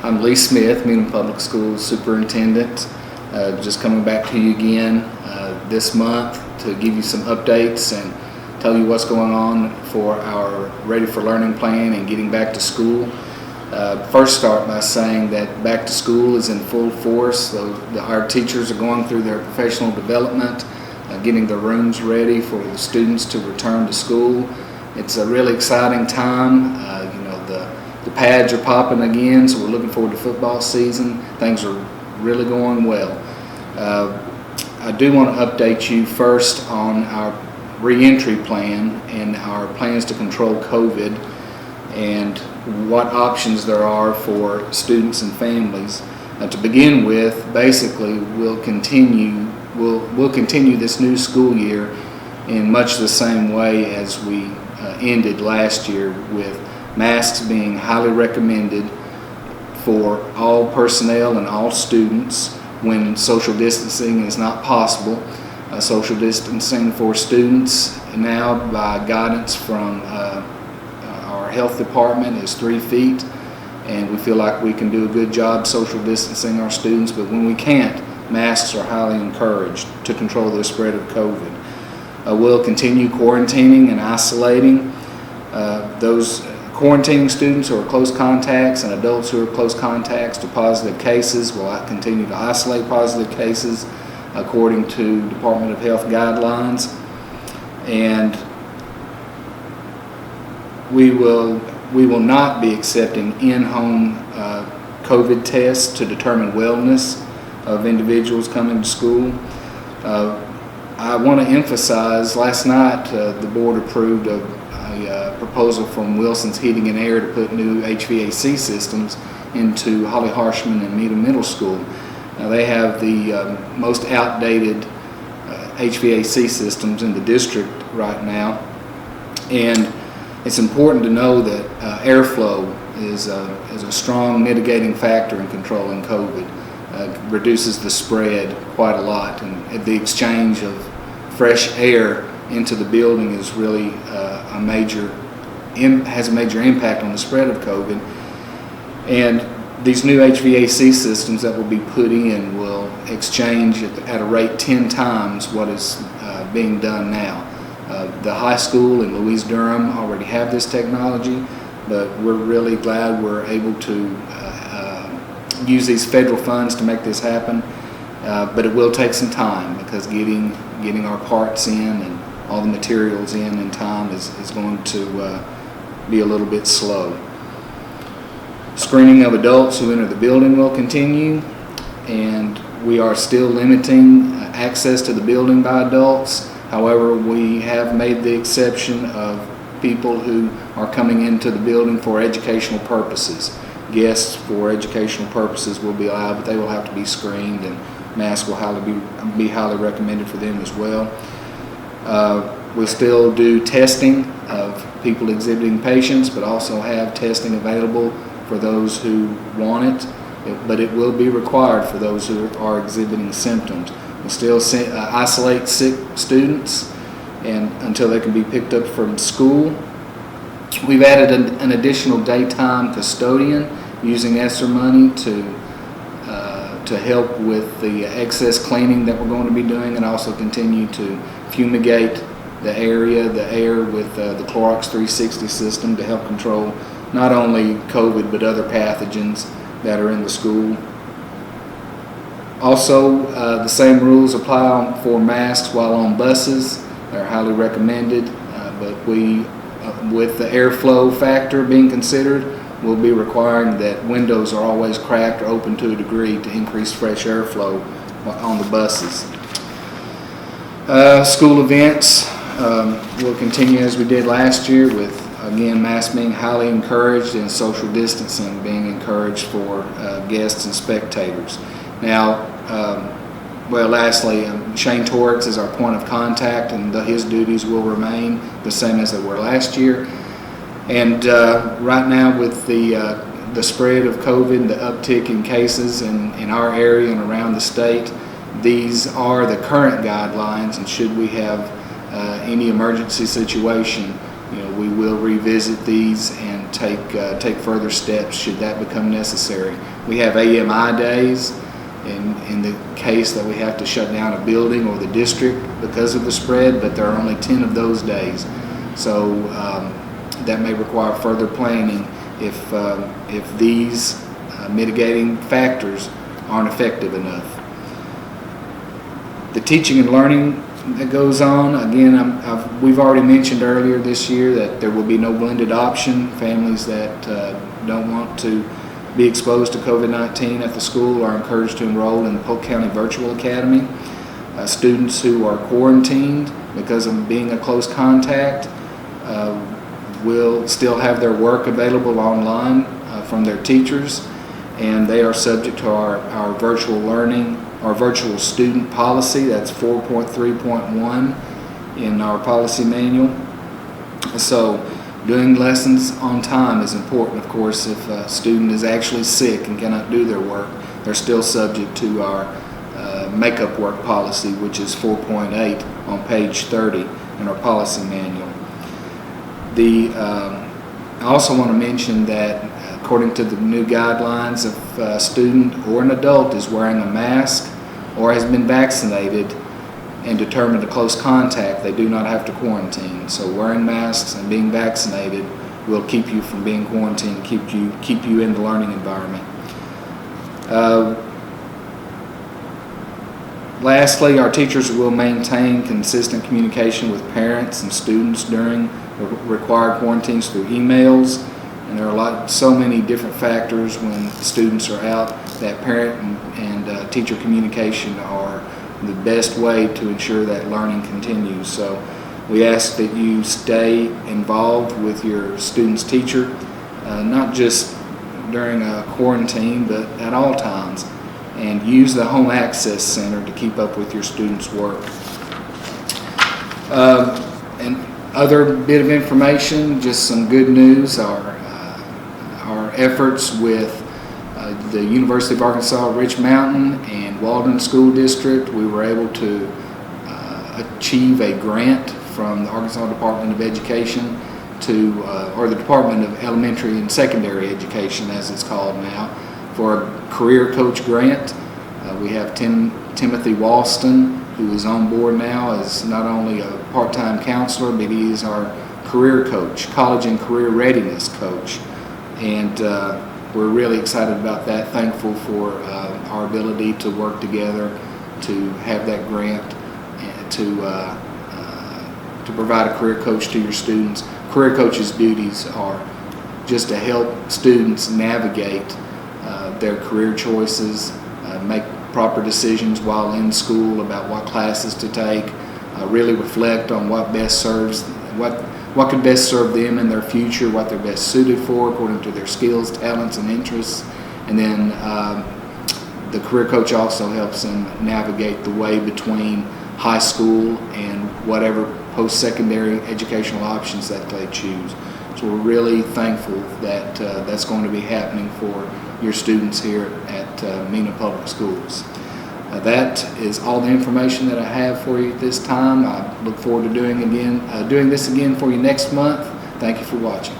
I'm Lee Smith, Mena Public Schools Superintendent. Just coming back to you again this month to give you some updates and tell you what's going on for our Ready for Learning plan and getting back to school. First start by saying that back to school is in full force. Our teachers are going through their professional development, getting the rooms ready for the students to return to school. It's a really exciting time. The pads are popping again, so we're looking forward to football season. Things are really going well. I do want to update you first on our reentry plan and our plans to control COVID and what options there are for students and families. To begin with, basically, we'll continue this new school year in much the same way as we ended last year, with masks being highly recommended for all personnel and all students when social distancing is not possible. Social distancing for students now, by guidance from our health department, is 3 feet, and we feel like we can do a good job social distancing our students, but when we can't, masks are highly encouraged to control the spread of COVID. We'll continue quarantining and isolating those quarantining students who are close contacts and adults who are close contacts to positive cases. We'll continue to isolate positive cases according to Department of Health guidelines, and we will not be accepting in-home COVID tests to determine wellness of individuals coming to school. I want to emphasize, last night the board approved a proposal from Wilson's Heating and Air to put new HVAC systems into Holly Harshman and Mena Middle School. Now, they have the most outdated HVAC systems in the district right now, and it's important to know that airflow is a strong mitigating factor in controlling COVID. Reduces the spread quite a lot, and the exchange of fresh air into the building is really has a major impact on the spread of COVID. And these new HVAC systems that will be put in will exchange at a rate 10 times what is being done now. The high school in Louise Durham already have this technology, but we're really glad we're able to use these federal funds to make this happen. But it will take some time, because getting our parts in and all the materials in time is going to be a little bit slow. Screening of adults who enter the building will continue, and we are still limiting access to the building by adults. However, we have made the exception of people who are coming into the building for educational purposes. Guests for educational purposes will be allowed, but they will have to be screened, and masks will be highly recommended for them as well. We'll still do testing of people exhibiting patients, but also have testing available for those who want it, but it will be required for those who are exhibiting symptoms. We'll still isolate sick students and until they can be picked up from school. We've added an additional daytime custodian using ESSER money to help with the excess cleaning that we're going to be doing, and also continue to fumigate the air with the Clorox 360 system to help control not only COVID but other pathogens that are in the school. Also, the same rules apply for masks while on buses. They're highly recommended, but with the airflow factor being considered, we'll be requiring that windows are always cracked or open to a degree to increase fresh airflow on the buses. School events will continue as we did last year, with, again, masks being highly encouraged and social distancing being encouraged for guests and spectators. Now, lastly, Shane Torrance is our point of contact, and his duties will remain the same as they were last year. And right now, with the spread of COVID and the uptick in cases in our area and around the state, these are the current guidelines, and should we have any emergency situation, we will revisit these and and take further steps should that become necessary. We have AMI days in the case that we have to shut down a building or the district because of the spread, but there are only 10 of those days. So that may require further planning if these mitigating factors aren't effective enough. The teaching and learning that goes on, again, we've already mentioned earlier this year that there will be no blended option. Families that don't want to be exposed to COVID-19 at the school are encouraged to enroll in the Polk County Virtual Academy. Students who are quarantined because of being a close contact will still have their work available online from their teachers, and they are subject to our virtual learning, our virtual student policy. That's 4.3.1 in our policy manual. So doing lessons on time is important. Of course, if a student is actually sick and cannot do their work, they're still subject to our makeup work policy, which is 4.8 on page 30 in our policy manual. I also want to mention that according to the new guidelines, if a student or an adult is wearing a mask or has been vaccinated and determined a close contact, they do not have to quarantine. So wearing masks and being vaccinated will keep you from being quarantined, keep you in the learning environment. Lastly, our teachers will maintain consistent communication with parents and students during required quarantines through emails. And there are so many different factors when students are out that parent and teacher communication are the best way to ensure that learning continues. So we ask that you stay involved with your student's teacher, not just during a quarantine, but at all times, and use the Home Access Center to keep up with your students' work. And other bit of information, just some good news, our efforts with the University of Arkansas Rich Mountain and Walden School District, we were able to achieve a grant from the Arkansas Department of Education or the Department of Elementary and Secondary Education, as it's called now, for a career coach grant. We have Timothy Walston, who is on board now as not only a part-time counselor, but he is our career coach, college and career readiness coach. And we're really excited about that, thankful for our ability to work together to have that grant and to provide a career coach to your students. Career coaches' duties are just to help students navigate their career choices, make proper decisions while in school about what classes to take, really reflect on what could best serve them in their future, what they're best suited for according to their skills, talents, and interests. And then the career coach also helps them navigate the way between high school and whatever post-secondary educational options that they choose. So we're really thankful that that's going to be happening for your students here at Mena Public Schools. That is all the information that I have for you at this time. I look forward to doing this again for you next month. Thank you for watching.